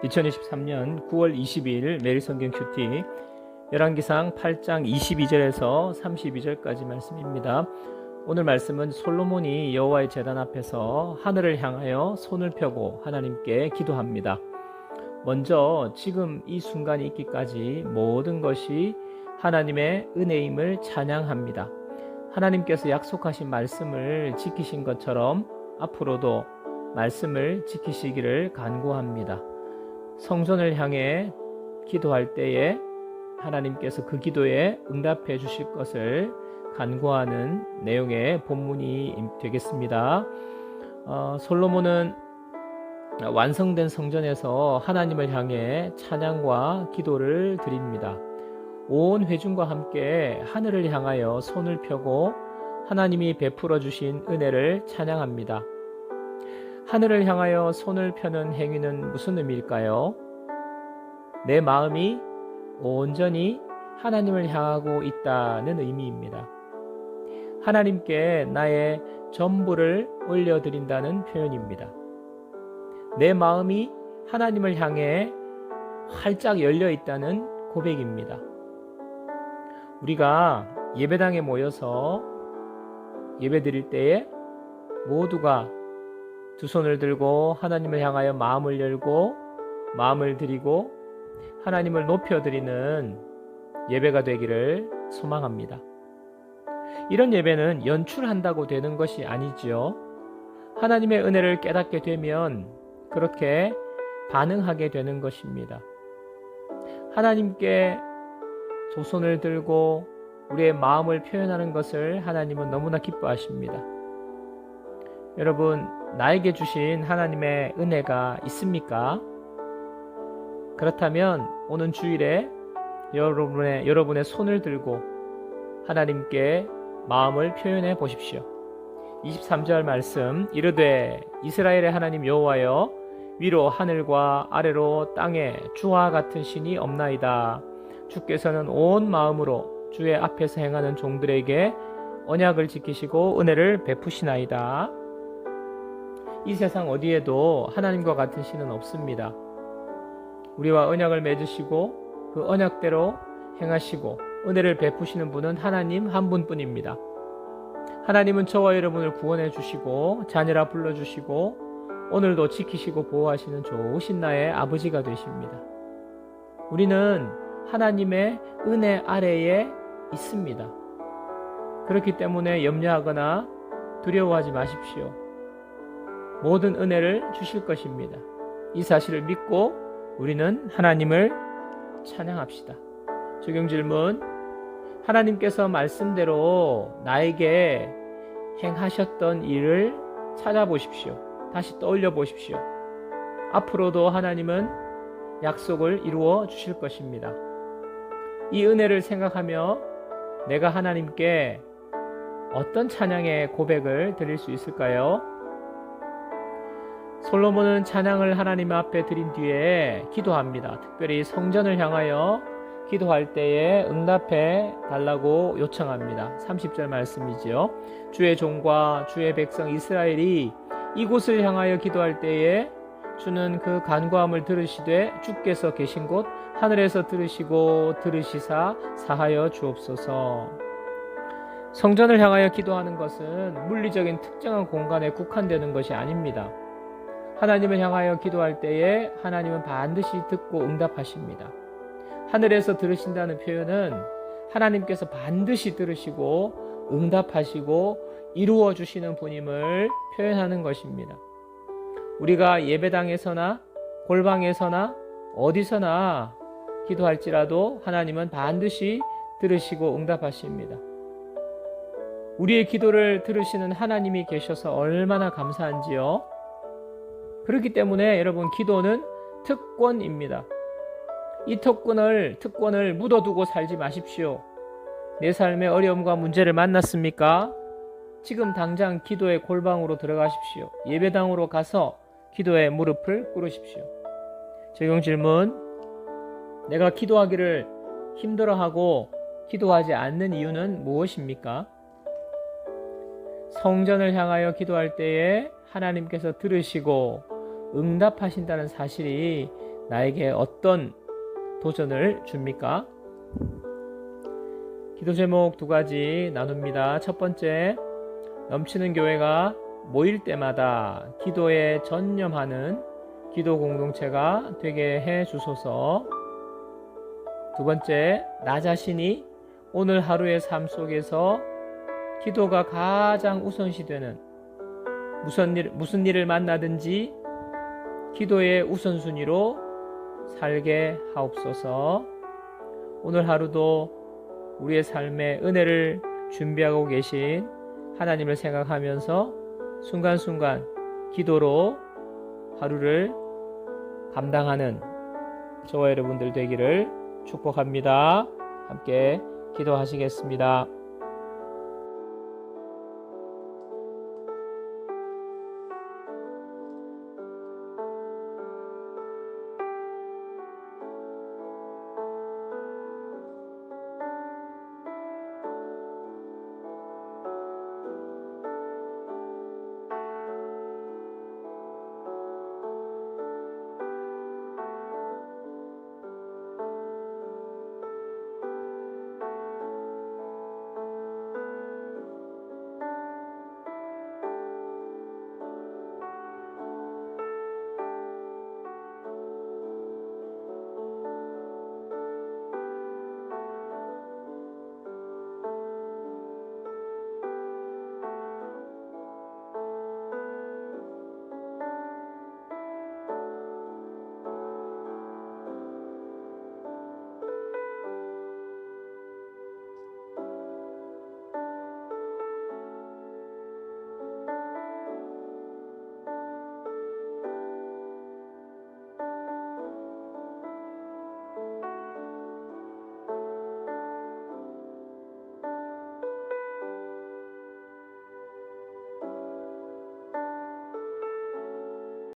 2023년 9월 22일 매일 성경 큐티 열왕기상 8장 22절에서 32절까지 말씀입니다. 오늘 말씀은 솔로몬이 여호와의 제단 앞에서 하늘을 향하여 손을 펴고 하나님께 기도합니다. 먼저 지금 이 순간이 있기까지 모든 것이 하나님의 은혜임을 찬양합니다. 하나님께서 약속하신 말씀을 지키신 것처럼 앞으로도 말씀을 지키시기를 간구합니다. 성전을 향해 기도할 때에 하나님께서 그 기도에 응답해 주실 것을 간구하는 내용의 본문이 되겠습니다. 솔로몬은 완성된 성전에서 하나님을 향해 찬양과 기도를 드립니다. 온 회중과 함께 하늘을 향하여 손을 펴고 하나님이 베풀어 주신 은혜를 찬양합니다. 하늘을 향하여 손을 펴는 행위는 무슨 의미일까요? 내 마음이 온전히 하나님을 향하고 있다는 의미입니다. 하나님께 나의 전부를 올려드린다는 표현입니다. 내 마음이 하나님을 향해 활짝 열려 있다는 고백입니다. 우리가 예배당에 모여서 예배 드릴 때에 모두가 두 손을 들고 하나님을 향하여 마음을 열고 마음을 드리고 하나님을 높여드리는 예배가 되기를 소망합니다. 이런 예배는 연출한다고 되는 것이 아니지요. 하나님의 은혜를 깨닫게 되면 그렇게 반응하게 되는 것입니다. 하나님께 두 손을 들고 우리의 마음을 표현하는 것을 하나님은 너무나 기뻐하십니다. 여러분, 나에게 주신 하나님의 은혜가 있습니까? 그렇다면 오는 주일에 여러분의 손을 들고 하나님께 마음을 표현해 보십시오. 23절 말씀, 이르되 이스라엘의 하나님 여호와여, 위로 하늘과 아래로 땅에 주와 같은 신이 없나이다. 주께서는 온 마음으로 주의 앞에서 행하는 종들에게 언약을 지키시고 은혜를 베푸시나이다. 이 세상 어디에도 하나님과 같은 신은 없습니다. 우리와 언약을 맺으시고 그 언약대로 행하시고 은혜를 베푸시는 분은 하나님 한 분뿐입니다. 하나님은 저와 여러분을 구원해 주시고 자녀라 불러주시고 오늘도 지키시고 보호하시는 좋으신 나의 아버지가 되십니다. 우리는 하나님의 은혜 아래에 있습니다. 그렇기 때문에 염려하거나 두려워하지 마십시오. 모든 은혜를 주실 것입니다. 이 사실을 믿고 우리는 하나님을 찬양합시다. 적용 질문, 하나님께서 말씀대로 나에게 행하셨던 일을 찾아보십시오. 다시 떠올려 보십시오. 앞으로도 하나님은 약속을 이루어 주실 것입니다. 이 은혜를 생각하며 내가 하나님께 어떤 찬양의 고백을 드릴 수 있을까요? 솔로몬은 찬양을 하나님 앞에 드린 뒤에 기도합니다. 특별히 성전을 향하여 기도할 때에 응답해 달라고 요청합니다. 30절 말씀이지요. 주의 종과 주의 백성 이스라엘이 이곳을 향하여 기도할 때에 주는 그 간구함을 들으시되 주께서 계신 곳 하늘에서 들으시고 들으시사 사하여 주옵소서. 성전을 향하여 기도하는 것은 물리적인 특정한 공간에 국한되는 것이 아닙니다. 하나님을 향하여 기도할 때에 하나님은 반드시 듣고 응답하십니다. 하늘에서 들으신다는 표현은 하나님께서 반드시 들으시고 응답하시고 이루어 주시는 분임을 표현하는 것입니다. 우리가 예배당에서나 골방에서나 어디서나 기도할지라도 하나님은 반드시 들으시고 응답하십니다. 우리의 기도를 들으시는 하나님이 계셔서 얼마나 감사한지요. 그렇기 때문에 여러분, 기도는 특권입니다. 이 특권을 묻어두고 살지 마십시오. 내 삶의 어려움과 문제를 만났습니까? 지금 당장 기도의 골방으로 들어가십시오. 예배당으로 가서 기도의 무릎을 꿇으십시오. 적용 질문, 내가 기도하기를 힘들어하고 기도하지 않는 이유는 무엇입니까? 성전을 향하여 기도할 때에 하나님께서 들으시고 응답하신다는 사실이 나에게 어떤 도전을 줍니까? 기도 제목 두 가지 나눕니다. 첫 번째, 넘치는 교회가 모일 때마다 기도에 전념하는 기도 공동체가 되게 해 주소서. 두 번째, 나 자신이 오늘 하루의 삶 속에서 기도가 가장 우선시되는 무슨 일을 만나든지 기도의 우선순위로 살게 하옵소서. 오늘 하루도 우리의 삶에 은혜를 준비하고 계신 하나님을 생각하면서 순간순간 기도로 하루를 감당하는 저와 여러분들 되기를 축복합니다. 함께 기도하시겠습니다.